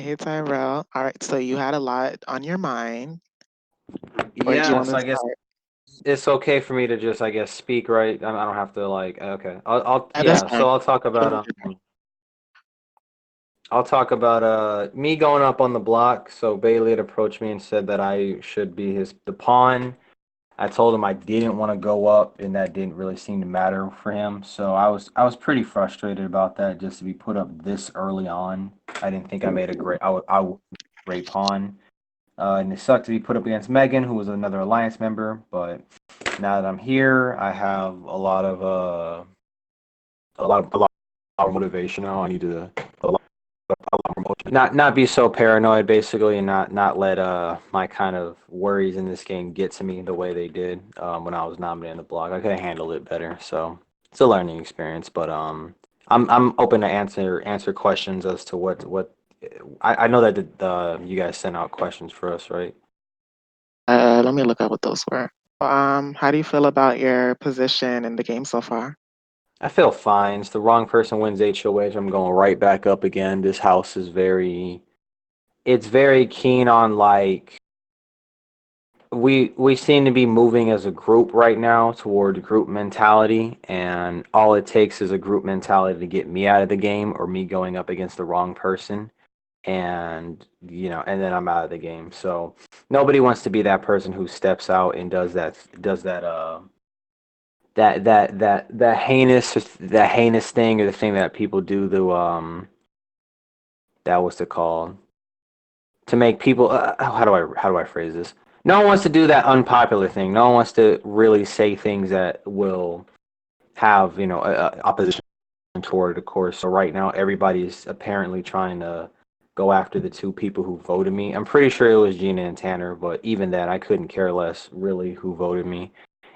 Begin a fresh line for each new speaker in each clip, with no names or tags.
Hey Tyrell. All right, so you had a lot on your mind. Where do you
Yeah,
want
so
to
I guess
start?
it's okay for me to just, I guess, speak, right? I don't have to like, okay.
That's
Yeah,
fine.
so I'll talk about me going up on the block. So Bailey had approached me and said that I should be the pawn. I told him I didn't want to go up, and that didn't really seem to matter for him. So I was pretty frustrated about that, just to be put up this early on. I didn't think I made a great I would great pawn. And it sucked to be put up against Megan, who was another alliance member. But now that I'm here, I have a lot of motivation now. I need to not be so paranoid, basically, and not let my kind of worries in this game get to me the way they did when I was nominated in the blog. I could have handled it better. So it's a learning experience, but I'm open to answer questions as to what I know that you guys sent out questions for us, right?
Let me look up what those were. How do you feel about your position in the game so far?
I feel fine. It's the wrong person wins HOH. I'm going right back up again. This house is it's very keen on like we seem to be moving as a group right now toward group mentality, and all it takes is a group mentality to get me out of the game or me going up against the wrong person, and and then I'm out of the game. So nobody wants to be that person who steps out and does that thing, or the thing that people do to that was to call to make people how do I phrase this? No one wants to do that unpopular thing. No one wants to really say things that will have opposition toward the course. So right now everybody's apparently trying to go after the two people who voted me. I'm pretty sure it was Gina and Tanner, but even then I couldn't care less really who voted me.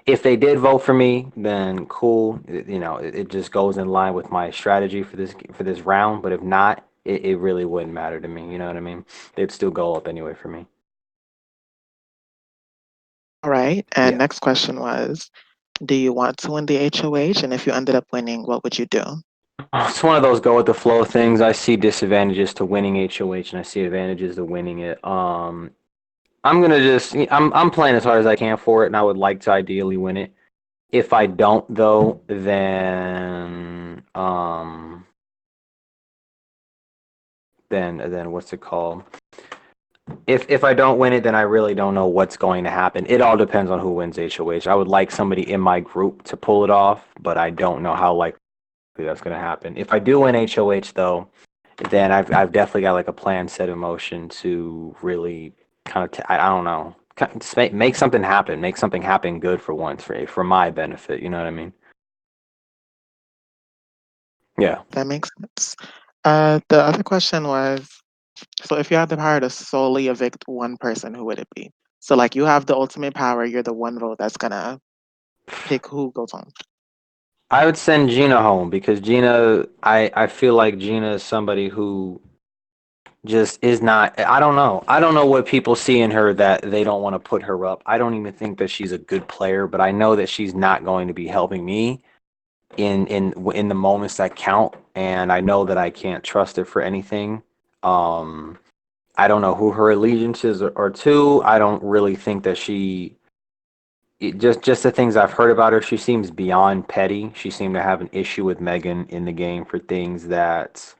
If they did vote for me, then cool. It just goes in line with my strategy for this round. But if not, it really wouldn't matter to me. You know what I mean? They'd still go up anyway for me.
All right, and
Yeah.
next question was, do you want to win the HOH? And if you ended up winning, what would you do?
It's one of those go with the flow things. I see disadvantages to winning HOH, and I see advantages to winning it. I'm playing as hard as I can for it, and I would like to ideally win it. If I don't, though, then what's it called? If I don't win it, then I really don't know what's going to happen. It all depends on who wins HOH. I would like somebody in my group to pull it off, but I don't know how likely that's going to happen. If I do win HOH, though, then I've definitely got like a plan set in motion to really kind of I don't know, just make something happen, make something happen good for once for my benefit. You know what I mean? Yeah.
That makes sense. The other question was, so if you had the power to solely evict one person, who would it be? So like you have the ultimate power, you're the one vote that's gonna pick who goes home.
I would send Gina home because I feel like Gina is somebody who just is not. I don't know what people see in her that they don't want to put her up. I don't even think that she's a good player, but I know that she's not going to be helping me in the moments that count, and I know that I can't trust her for anything. Um I don't know who her allegiances are to. I don't really think that just the things I've heard about her, she seems beyond petty. She seemed to have an issue with Megan in the game for things that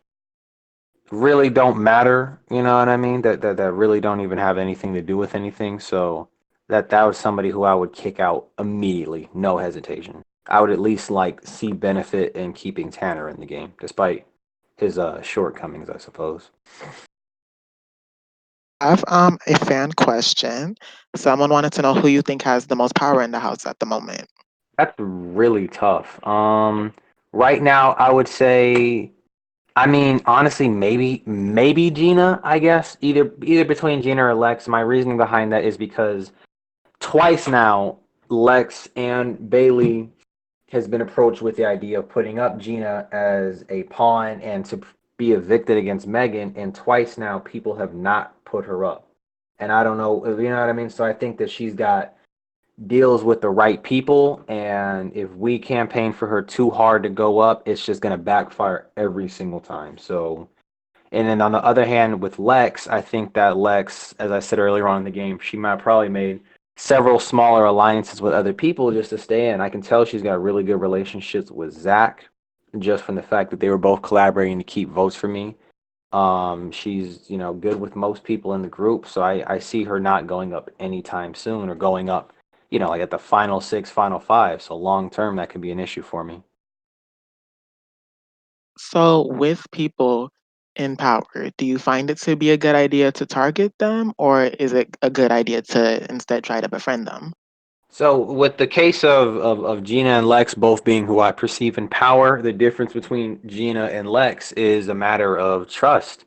really don't matter. You know what I mean? That really don't even have anything to do with anything. So that was somebody who I would kick out immediately, no hesitation. I would at least like see benefit in keeping Tanner in the game, despite his shortcomings, I suppose.
I have a fan question. Someone wanted to know who you think has the most power in the house at the moment.
That's really tough. Right now I would say, I mean, honestly, maybe Gina, I guess. Either between Gina or Lex. My reasoning behind that is because twice now, Lex and Bailey has been approached with the idea of putting up Gina as a pawn and to be evicted against Megan, and twice now people have not put her up. And I don't know, you know what I mean? So I think that she's got deals with the right people, and if we campaign for her too hard to go up, it's just going to backfire every single time. So And then on the other hand, with Lex, I think that Lex, as I said earlier on in the game, she might have probably made several smaller alliances with other people just to stay in. I can tell she's got really good relationships with Zach, just from the fact that they were both collaborating to keep votes for me. She's, good with most people in the group, so I see her not going up anytime soon or going up, like at the final six, final five. So long term, that could be an issue for me.
So, with people in power, do you find it to be a good idea to target them, or is it a good idea to instead try to befriend them?
So with the case of Gina and Lex both being who I perceive in power, the difference between Gina and Lex is a matter of trust.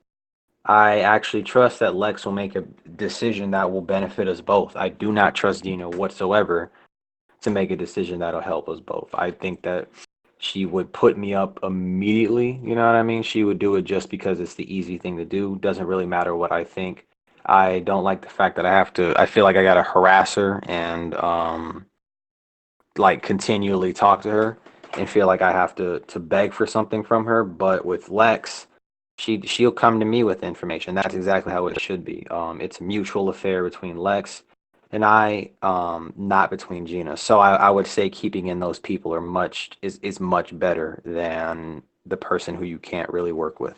I actually trust that Lex will make a decision that will benefit us both. I do not trust Gina whatsoever to make a decision that'll help us both. I think that she would put me up immediately. You know what I mean? She would do it just because it's the easy thing to do. Doesn't really matter what I think. I don't like the fact that I feel like I gotta harass her and like continually talk to her and feel like I have to beg for something from her. But with Lex, she'll come to me with information. That's exactly how it should be. It's a mutual affair between Lex and I, not between Gina. So I would say keeping in those people is much better than the person who you can't really work with.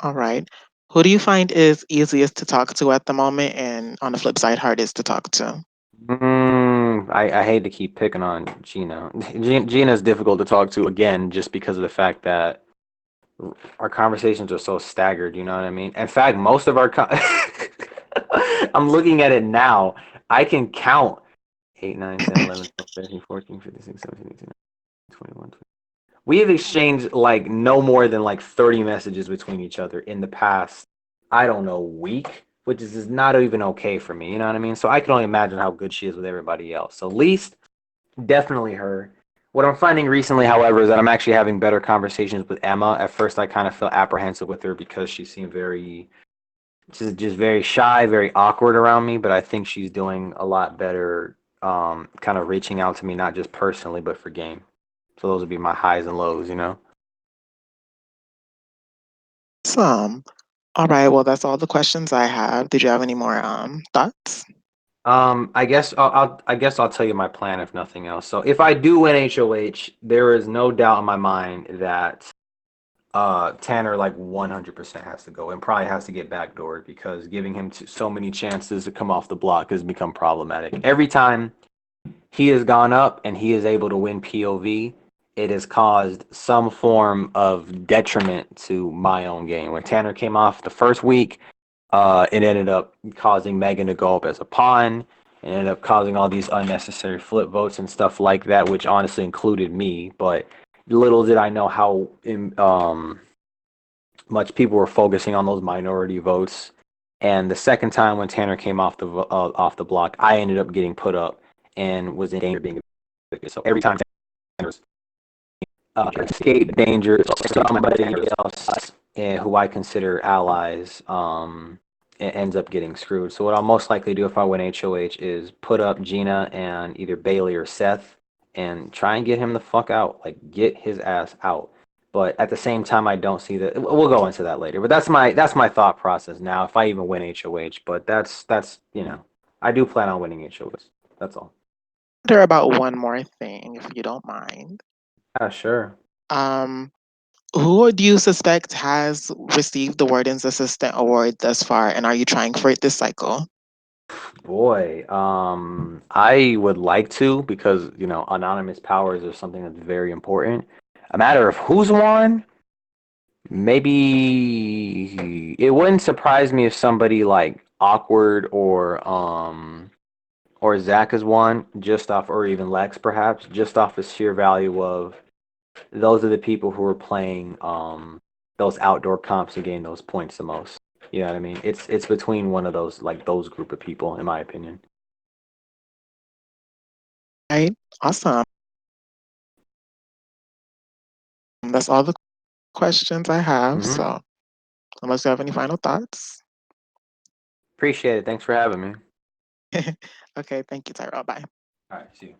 All right. Who do you find is easiest to talk to at the moment, and on the flip side, hardest to talk to?
I hate to keep picking on Gina. Gina's difficult to talk to again, just because of the fact that our conversations are so staggered. You know what I mean? In fact, most of I'm looking at it now. I can count 8, 9, 10, 11, 12, 13, 14, 15, 16, 17, 18, 19, 20, 21, 22. We have exchanged like no more than like 30 messages between each other in the past, I don't know, week, which is not even okay for me. You know what I mean? So I can only imagine how good she is with everybody else. So least, definitely her. What I'm finding recently, however, is that I'm actually having better conversations with Emma. At first, I kind of felt apprehensive with her because she seemed just very shy, very awkward around me. But I think she's doing a lot better, kind of reaching out to me, not just personally, but for game. So those would be my highs and lows, you know?
Some. All right. Well, that's all the questions I have. Did you have any more thoughts?
I guess I'll tell you my plan if nothing else. So if I do win HOH, there is no doubt in my mind that Tanner like 100% has to go and probably has to get backdoored because giving him so many chances to come off the block has become problematic. Every time he has gone up and he is able to win POV, it has caused some form of detriment to my own game. When Tanner came off the first week, it ended up causing Megan to go up as a pawn. It ended up causing all these unnecessary flip votes and stuff like that, which honestly included me. But little did I know how much people were focusing on those minority votes. And the second time when Tanner came off the block, I ended up getting put up and was in danger of being evicted. So every time Tanner's escape danger, somebody else who I consider allies it ends up getting screwed. So what I'll most likely do if I win HOH is put up Gina and either Bailey or Seth and try and get him the fuck out, like get his ass out. But at the same time, I don't see that. We'll go into that later. But that's my thought process now. If I even win HOH, but that's I do plan on winning HOH. That's all.
Wonder about one more thing, if you don't mind.
Yeah, sure.
Um, who do you suspect has received the Warden's Assistant Award thus far, and are you trying for it this cycle?
Boy, I would like to because anonymous powers are something that's very important. A matter of who's won, maybe it wouldn't surprise me if somebody like awkward or Zach has won just off, or even Lex perhaps, just off the sheer value of those are the people who are playing those outdoor comps to gain those points the most. You know what I mean? It's between one of those like those group of people, in my opinion.
Right? Awesome. That's all the questions I have.
Hmm.
So, unless you have any final thoughts.
Appreciate it. Thanks for having me.
Okay, thank you, Tyrell. Bye.
All right, see you.